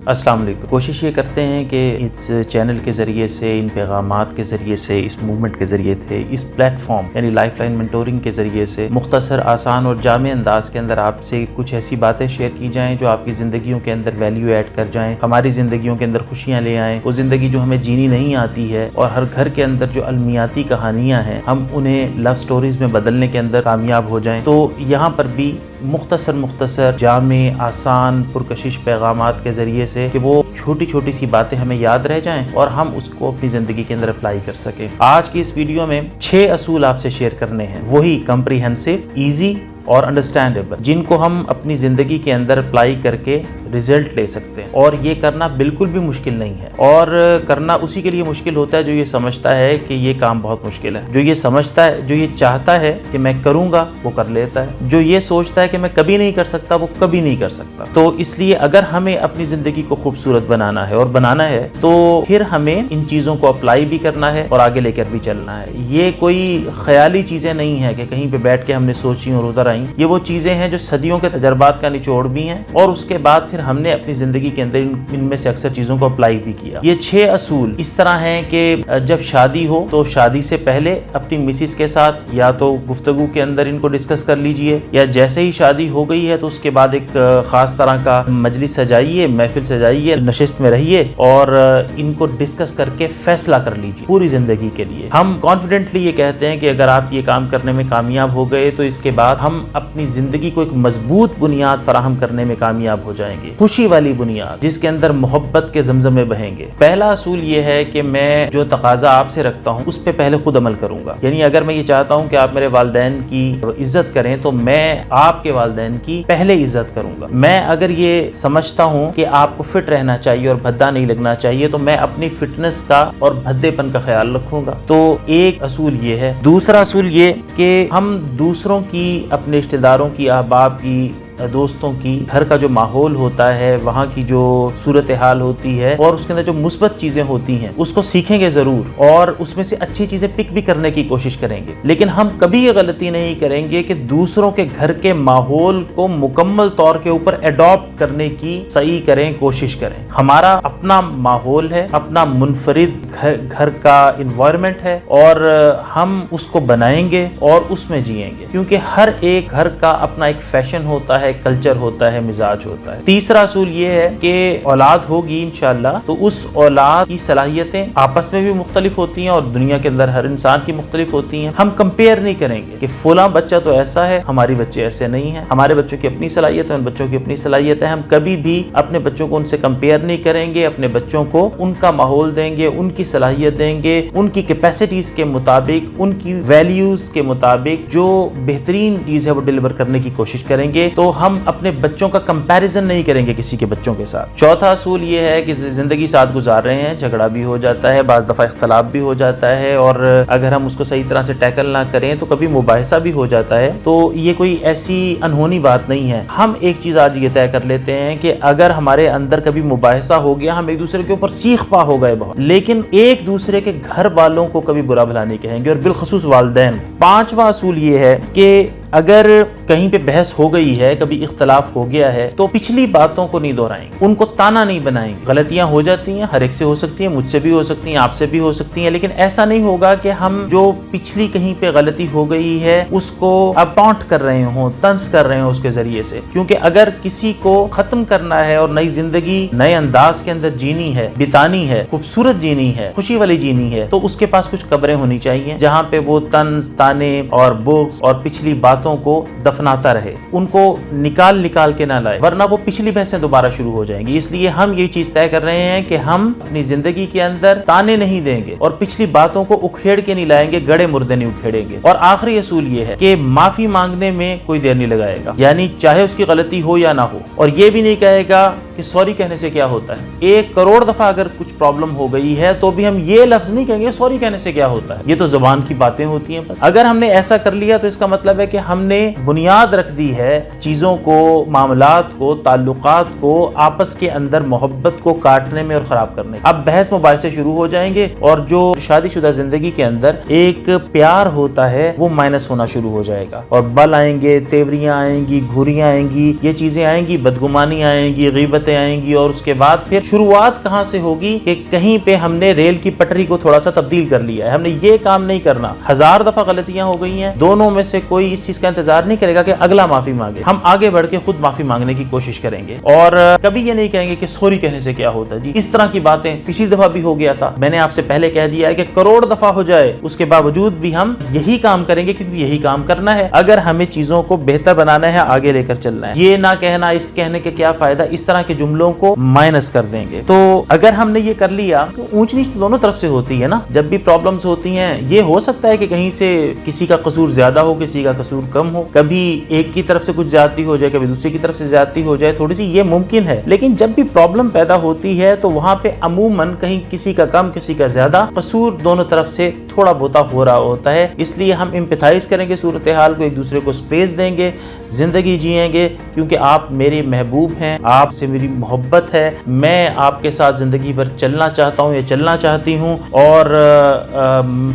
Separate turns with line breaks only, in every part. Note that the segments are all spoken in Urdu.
السلام علیکم۔ کوشش یہ کرتے ہیں کہ اس چینل کے ذریعے سے، ان پیغامات کے ذریعے سے، اس موومنٹ کے ذریعے سے، اس پلیٹ فارم یعنی لائف لائن مینٹورنگ کے ذریعے سے مختصر، آسان اور جامع انداز کے اندر آپ سے کچھ ایسی باتیں شیئر کی جائیں جو آپ کی زندگیوں کے اندر ویلیو ایڈ کر جائیں، ہماری زندگیوں کے اندر خوشیاں لے آئیں۔ وہ زندگی جو ہمیں جینی نہیں آتی ہے اور ہر گھر کے اندر جو المیاتی کہانیاں ہیں، ہم انہیں لو سٹوریز میں بدلنے کے اندر کامیاب ہو جائیں۔ تو یہاں پر بھی مختصر جامع، آسان، پرکشش پیغامات کے ذریعے سے کہ وہ چھوٹی چھوٹی سی باتیں ہمیں یاد رہ جائیں اور ہم اس کو اپنی زندگی کے اندر اپلائی کر سکیں۔ آج کی اس ویڈیو میں 6 اصول آپ سے شیئر کرنے ہیں، وہی کمپریہنسو، ایزی اور انڈرسٹینڈیبل، جن کو ہم اپنی زندگی کے اندر اپلائی کر کے ریزلٹ لے سکتے ہیں۔ اور یہ کرنا بالکل بھی مشکل نہیں ہے، اور کرنا اسی کے لیے مشکل ہوتا ہے جو یہ سمجھتا ہے کہ یہ کام بہت مشکل ہے، جو یہ سمجھتا ہے، جو یہ چاہتا ہے کہ میں کروں گا، وہ کر لیتا ہے، جو یہ سوچتا ہے کہ میں کبھی نہیں کر سکتا، وہ کبھی نہیں کر سکتا۔ تو اس لیے اگر ہمیں اپنی زندگی کو خوبصورت بنانا ہے اور بنانا ہے تو پھر ہمیں ان چیزوں کو اپلائی بھی کرنا ہے اور آگے لے کر بھی چلنا ہے۔ یہ کوئی خیالی چیزیں نہیں ہیں کہ کہیں پہ بیٹھ کے ہم نے سوچی اور ادھر آئیں۔ یہ وہ چیزیں ہیں جو صدیوں کے تجربات کا نچوڑ بھی ہیں، اور اس کے بعد پھر ہم نے اپنی زندگی کے اندر ان میں سے اکثر چیزوں کو اپلائی بھی کیا۔ یہ 6 اصول اس طرح ہیں کہ جب شادی ہو تو شادی سے پہلے اپنی مسز کے ساتھ یا تو گفتگو کے اندر ان کو ڈسکس کر لیجئے، یا جیسے ہی شادی ہو گئی ہے تو اس کے بعد ایک خاص طرح کا مجلس سجائیے، محفل سجائیے، نشست میں رہیے اور ان کو ڈسکس کر کے فیصلہ کر لیجئے پوری زندگی کے لیے۔ ہم کانفیڈنٹلی یہ کہتے ہیں کہ اگر آپ یہ کام کرنے میں کامیاب ہو گئے تو اس کے بعد ہم اپنی زندگی کو ایک مضبوط بنیاد فراہم کرنے میں کامیاب ہو جائیں گے، خوشی والی بنیاد جس کے اندر محبت کے زمزمے بہیں گے۔ پہلا اصول یہ ہے کہ میں جو تقاضا آپ سے رکھتا ہوں اس پہ پہلے خود عمل کروں گا۔ یعنی اگر میں یہ چاہتا ہوں کہ آپ میرے والدین کی عزت کریں تو میں آپ کے والدین کی پہلے عزت کروں گا۔ میں اگر یہ سمجھتا ہوں کہ آپ کو فٹ رہنا چاہیے اور بھدا نہیں لگنا چاہیے تو میں اپنی فٹنس کا اور بھدے پن کا خیال رکھوں گا۔ تو ایک اصول یہ ہے۔ دوسرا اصول یہ کہ ہم دوسروں کی، اپنے رشتہ داروں کی، احباب کی، دوستوں کی، گھر کا جو ماحول ہوتا ہے، وہاں کی جو صورتحال ہوتی ہے اور اس کے اندر جو مثبت چیزیں ہوتی ہیں اس کو سیکھیں گے ضرور، اور اس میں سے اچھی چیزیں پک بھی کرنے کی کوشش کریں گے۔ لیکن ہم کبھی یہ غلطی نہیں کریں گے کہ دوسروں کے گھر کے ماحول کو مکمل طور کے اوپر اڈاپٹ کرنے کی صحیح کریں، کوشش کریں۔ ہمارا اپنا ماحول ہے، اپنا منفرد گھر کا انوائرمنٹ ہے، اور ہم اس کو بنائیں گے اور اس میں جئیں گے، کیونکہ ہر ایک گھر کا اپنا ایک فیشن ہوتا ہے، کلچر ہوتا ہے، مزاج ہوتا ہے۔ تیسرا اصول یہ ہے کہ اولاد ہوگی انشاءاللہ تو اس اولاد کی صلاحیتیں آپس میں بھی مختلف ہوتی ہیں اور دنیا کے اندر ہر انسان کی مختلف ہوتی ہیں۔ ہم کمپیئر نہیں کریں گے کہ فلاں بچہ تو ایسا ہے، ہماری بچے ایسے نہیں ہیں۔ ہمارے بچوں کی اپنی صلاحیت ہے، ان بچوں کی اپنی صلاحیت ہے۔ ہم کبھی بھی اپنے بچوں کو ان سے کمپیئر نہیں کریں گے، اپنے بچوں کو ان کا ماحول دیں گے، ان کی صلاحیت دیں گے، ان کی کیپیسٹیز کے مطابق، ان کی ویلیوز کے مطابق جو بہترین چیز ہے وہ ڈیلیور کرنے کی کوشش کریں گے۔ تو ہم اپنے بچوں کا کمپیریزن نہیں کریں گے کسی کے بچوں کے ساتھ۔ چوتھا اصول یہ ہے کہ زندگی ساتھ گزار رہے ہیں، جھگڑا بھی ہو جاتا ہے، بعض دفعہ اختلاف بھی ہو جاتا ہے، اور اگر ہم اس کو صحیح طرح سے ٹیکل نہ کریں تو کبھی مباحثہ بھی ہو جاتا ہے۔ تو یہ کوئی ایسی انہونی بات نہیں ہے۔ ہم ایک چیز آج یہ طے کر لیتے ہیں کہ اگر ہمارے اندر کبھی مباحثہ ہو گیا، ہم ایک دوسرے کے اوپر سیخ پا ہو گئے بہت، لیکن ایک دوسرے کے گھر والوں کو کبھی برا بھلا نہیں کہیں گے، اور بالخصوص والدین۔ پانچواں اصول یہ ہے کہ اگر کہیں پہ بحث ہو گئی ہے، کبھی اختلاف ہو گیا ہے تو پچھلی باتوں کو نہیں دہرائیں گے، ان کو تانا نہیں بنائیں گے۔ غلطیاں ہو جاتی ہیں، ہر ایک سے ہو سکتی ہیں، مجھ سے بھی ہو سکتی ہیں، آپ سے بھی ہو سکتی ہیں، لیکن ایسا نہیں ہوگا کہ ہم جو پچھلی کہیں پہ غلطی ہو گئی ہے اس کو اب پونٹ کر رہے ہوں، طنز کر رہے ہوں اس کے ذریعے سے۔ کیونکہ اگر کسی کو ختم کرنا ہے اور نئی زندگی نئے انداز کے اندر جینی ہے، بتانی ہے، خوبصورت جینی ہے، خوشی والی جینی ہے، تو اس کے پاس کچھ قبریں ہونی چاہیے جہاں پہ وہ طنز، تانے اور بغض اور پچھلی باتوں کو دفناتا رہے، ان کو نکال کے نہ لائے، ورنہ وہ پچھلی بحثیں دوبارہ شروع ہو جائیں گی۔ اس لیے ہم یہ چیز طے کر رہے ہیں کہ ہم اپنی زندگی کے اندر تانے نہیں دیں گے اور پچھلی باتوں کو اکھیڑ کے نہیں لائیں گے، گڑے مردے نہیں اکھیڑیں گے۔ اور آخری اصول یہ ہے کہ معافی مانگنے میں کوئی دیر نہیں لگائے گا، یعنی چاہے اس کی غلطی ہو یا نہ ہو، اور یہ بھی نہیں کہے گا کہ سوری کہنے سے کیا ہوتا ہے۔ 1 کروڑ دفعہ اگر کچھ پرابلم ہو گئی ہے تو بھی ہم یہ لفظ نہیں کہیں گے سوری کہنے سے کیا ہوتا ہے، یہ تو زبان کی باتیں ہوتی ہیں بس۔ اگر ہم نے ایسا کر لیا تو اس کا مطلب ہے کہ ہم نے بنیاد رکھ دی ہے چیزوں کو، معاملات کو، تعلقات کو، آپس کے اندر محبت کو کاٹنے میں اور خراب کرنے۔ اب بحث مباحثے شروع ہو جائیں گے اور جو شادی شدہ زندگی کے اندر ایک پیار ہوتا ہے وہ مائنس ہونا شروع ہو جائے گا، اور بل آئیں گے، تیوریاں آئیں گی، گھوریاں آئیں گی، یہ چیزیں آئیں گی، بدگمانی آئیں گی، غیبت دقتیں آئیں گی اور اس کے بعد پھر شروعات کہاں سے ہوگی کہ کہیں پہ ہم نے ریل کی پٹری کو تھوڑا سا تبدیل کر لیا ہے، ہم نے یہ کام نہیں کرنا، 1000 دفعہ غلطیاں ہو گئی ہیں، دونوں میں سے کوئی اس چیز کا انتظار نہیں کرے گا کہ اگلا معافی مانگے، ہم آگے بڑھ کے خود معافی مانگنے کی کوشش کریں گے اور کبھی یہ نہیں کہیں گے کہ سوری کہنے سے کیا ہوتا ہے جی، اس طرح کی باتیں پچھلی دفعہ بھی ہو گیا تھا، میں نے آپ سے پہلے کہہ دیا ہے کہ کروڑ دفعہ ہو جائے اس کے باوجود بھی ہم یہی کام کریں گے کیونکہ یہی کام کرنا ہے، اگر ہمیں چیزوں کو بہتر بنانا ہے، آگے لے کر چلنا ہے، یہ نہ کہنا اس کہنے کے کیا فائدہ، اس طرح کے جملوں کو مائنس کر دیں گے۔ تو اگر ہم نے یہ کر لیا تو اونچ نیچ دونوں طرف سے ہوتی ہے نا، جب بھی پرابلمز ہوتی ہیں یہ ہو سکتا ہے کہ کہیں سے کسی کا قصور زیادہ ہو، کسی کا قصور کم ہو، کبھی ایک کی طرف سے کچھ زیادتی ہو جائے، کبھی دوسری کی طرف سے زیادتی ہو جائے، تھوڑی سی یہ ممکن ہے، لیکن جب بھی پرابلم پیدا ہوتی ہے تو وہاں پہ عموماً کہیں کسی کا کم کسی کا زیادہ قصور دونوں طرف سے تھوڑا بہت ہو رہا ہوتا ہے، اس لیے ہم امپیتھائز کریں گے صورتحال کو، ایک دوسرے کو سپیس دیں گے، زندگی جئیں گے، کیونکہ آپ میرے محبوب ہیں، آپ سے میری محبت ہے، میں آپ کے ساتھ زندگی بھر چلنا چاہتا ہوں یا چلنا چاہتی ہوں، اور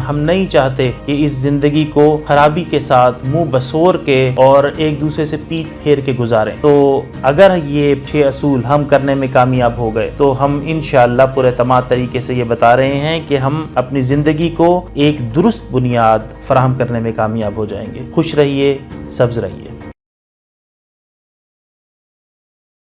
ہم نہیں چاہتے کہ اس زندگی کو خرابی کے ساتھ منہ بسور کے اور ایک دوسرے سے پیٹ پھیر کے گزاریں۔ تو اگر یہ 6 اصول ہم کرنے میں کامیاب ہو گئے تو ہم انشاءاللہ پورے اعتماد طریقے سے یہ بتا رہے ہیں کہ ہم اپنی زندگی کو ایک درست بنیاد فراہم کرنے میں کامیاب ہو جائیں گے۔ خوش رہیے، سبز رہیے۔